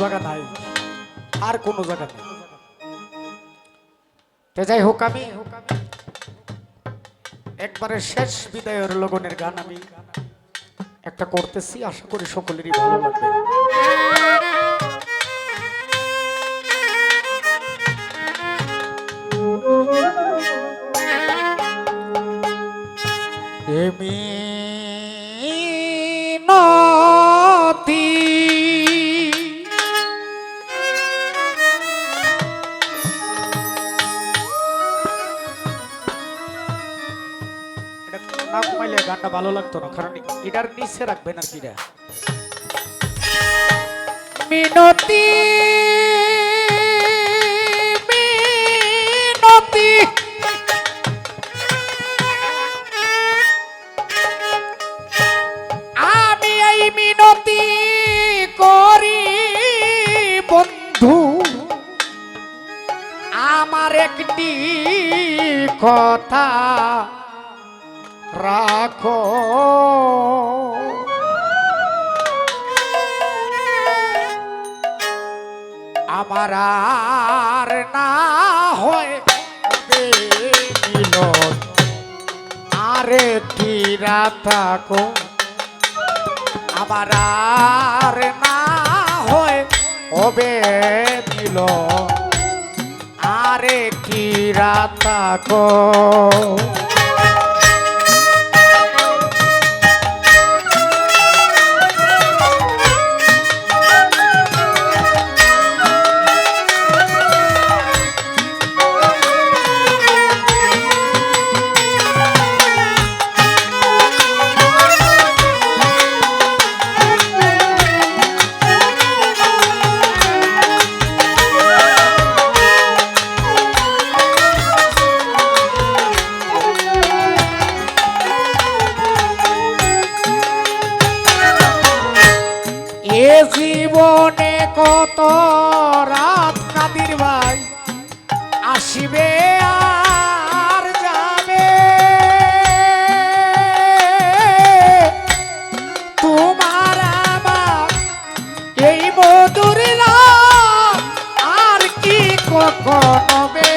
জায়গা নাই, আর কোনো জায়গা নেই। যাই হোক, আমি একবারে শেষ বিদায়ের লগনের গান আমি একটা করতেছি, আশা করি সকলেরই ভালো লাগবে। মিনতি না কমাইলে গানটা ভালো লাগতো না, কারণ এটার নিচে রাখবেন আর কি। মিনতি মিনতি আমি এই মিনতি করি বন্ধু, আমার একটি কথা রাখো। আমার আর না হয় মিলন, আরেকটি রাত থাকো। আমার আর না হয় হবে মিলন, আরেকটি রাত থাকো। জীবনে কত রাত কাদির ভাই আসিবে আর যাবে, তোমার আমার এই মধুর রাত আর কি কখনো হবে।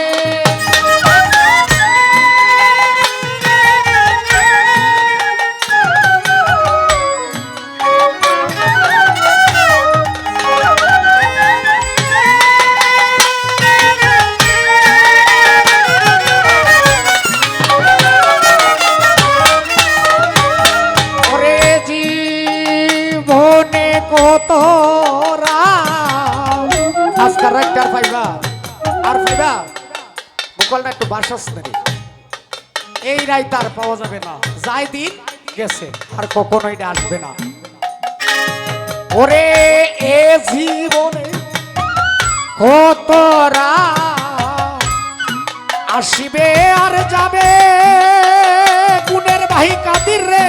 কত আজকাল আর পাইবা আর পাইবা মোকালটা একটু বাসাস নেই, এই রাইত আর পাওয়া যাবে না, যাই দিন গেছে আর কখনো এটা আসবে না। ওরে এ জীবনে কত আসিবে আর যাবে, গুণের বাহি কাদির রে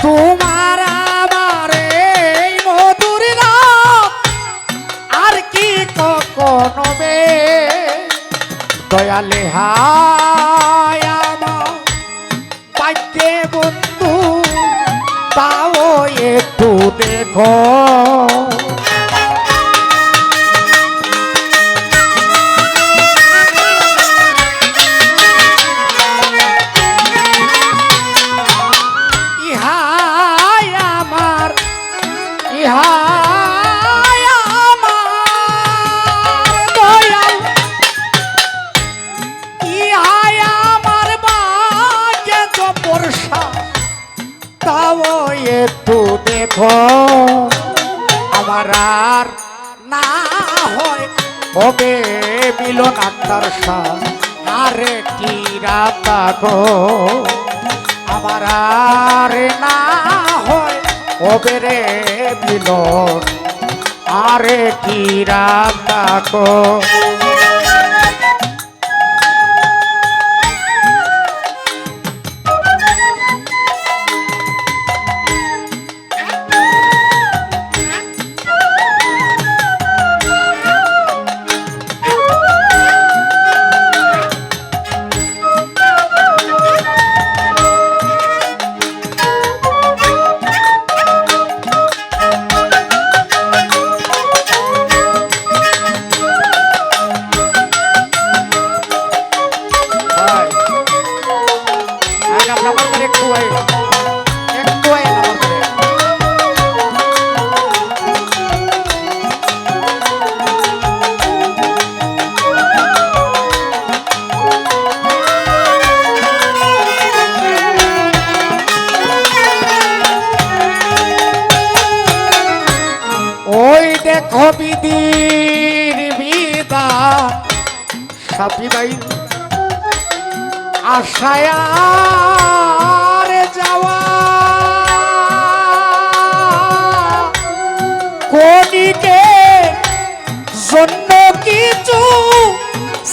তোমার কনবে। দয়ালে হায় আমার পাইতে বন্ধু, তাও একটু দেখো। ইহাই আমার ইহা একটু দেখো। আমার আর না হয় হবে মিলন আত্মার সারে কি রাত গো। আমার আর না হয় হবে রে মিলন, আরে কি রাত গো। ওই দেখো বিদির বিদা সাপি ভাই আশায় যাওয়া কোনিকে জন্য কিছু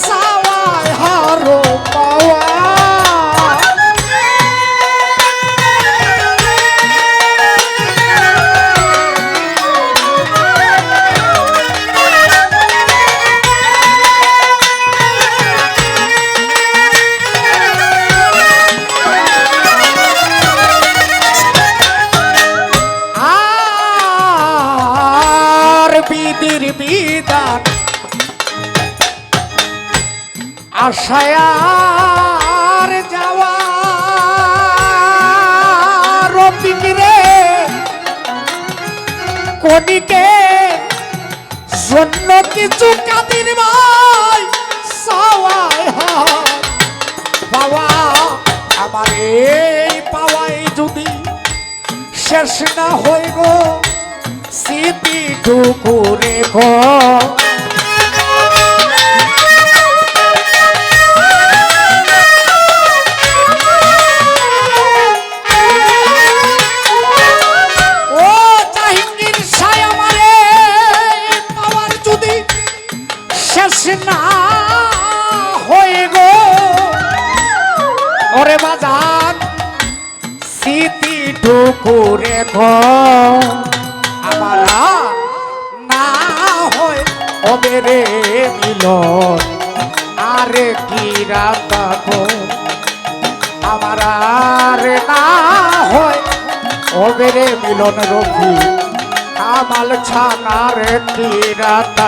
চাওয়ায় হারো পাওয়া বিদির বিদান আশায় যাওয়া রফিক রে কোনিকে জন্য কিছু কাদির ভাই চাওয়ায় পাওয়া আমার এই পাওয়াই যদি শেষ না হই গো স্মৃতি টুকুরে গো ও জাহাঙ্গীর সায় আমারে পাওয়ার যদি শেষ না হয়ে গো ওরে বাজান স্মৃতি টুকুরে গো আমারা না হয় হবে রে মিলন আরে কি রাত আমারা রে না হয় হবে রে মিলন রফি কামাল ছানা রে কি রাত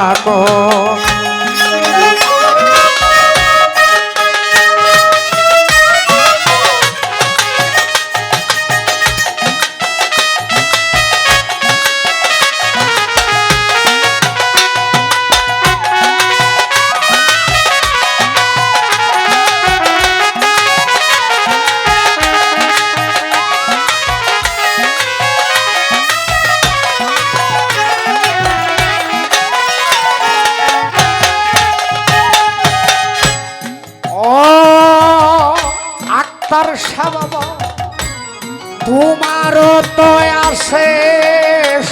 তার বাবা তোমারও তো আসে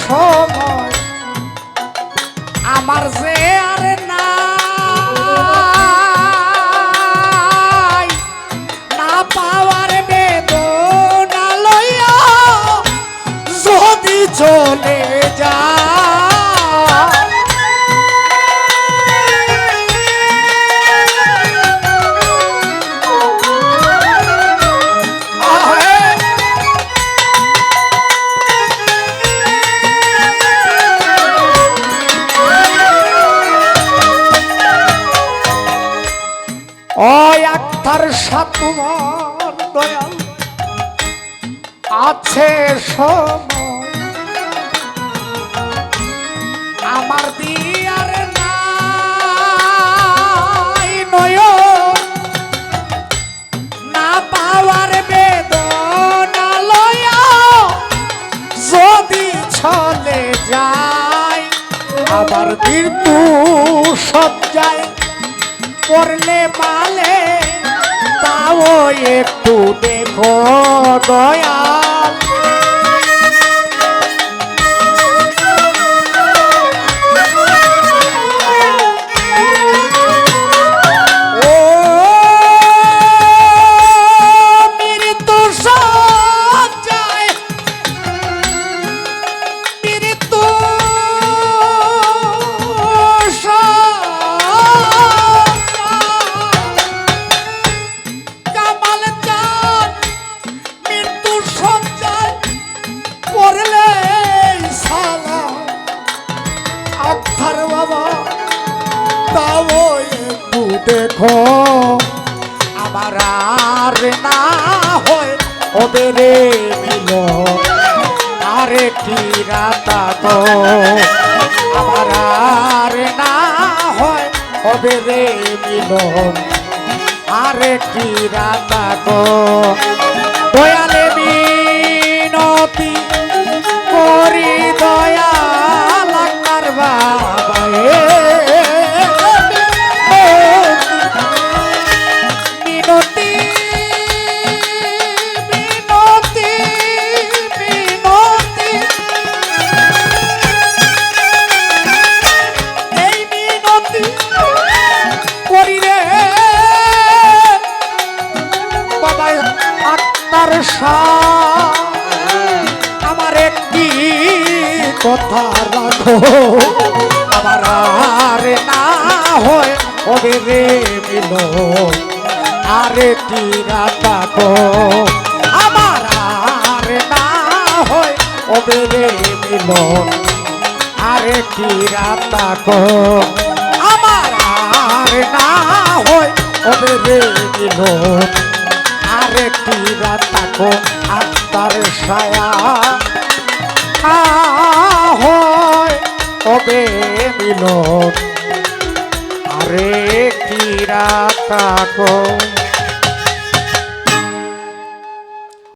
সময় আমার যে আর নাই না পাওয়ার বেদনা লইয়া যদি চলে যায় তার সাতুমার দয়াল আছে সময় আমার দিয়ার নাই নয় না পাওয়ার বেদনা লয়া যদি চলে যায় আবার মৃত্যু সজ্জায় করলে মালে তাও একটু দেখো দয়াল ও মৃত্যু সজ্জায় মৃত্যু দেখো আমার আর না হয় হবে রে মিলন আরে কি রাতা তো আমার আর না হয় হবে রে মিলন আরে কি রাতা তো দয়ালে মিনতি করি দয়াল আল্লাহর তাকো আমার আর না হয় ওবে রে মিলন আরেকটি রাত তাকো আমার আর না হয় ওবে রে মিলন আরেকটি রাত তাকো আমার আর না হয় ওবে রে মিলন আরেকটি রাত তাকো আত্মার ছায়া হয় ওবে মিলন আরেকটি রাত তাকো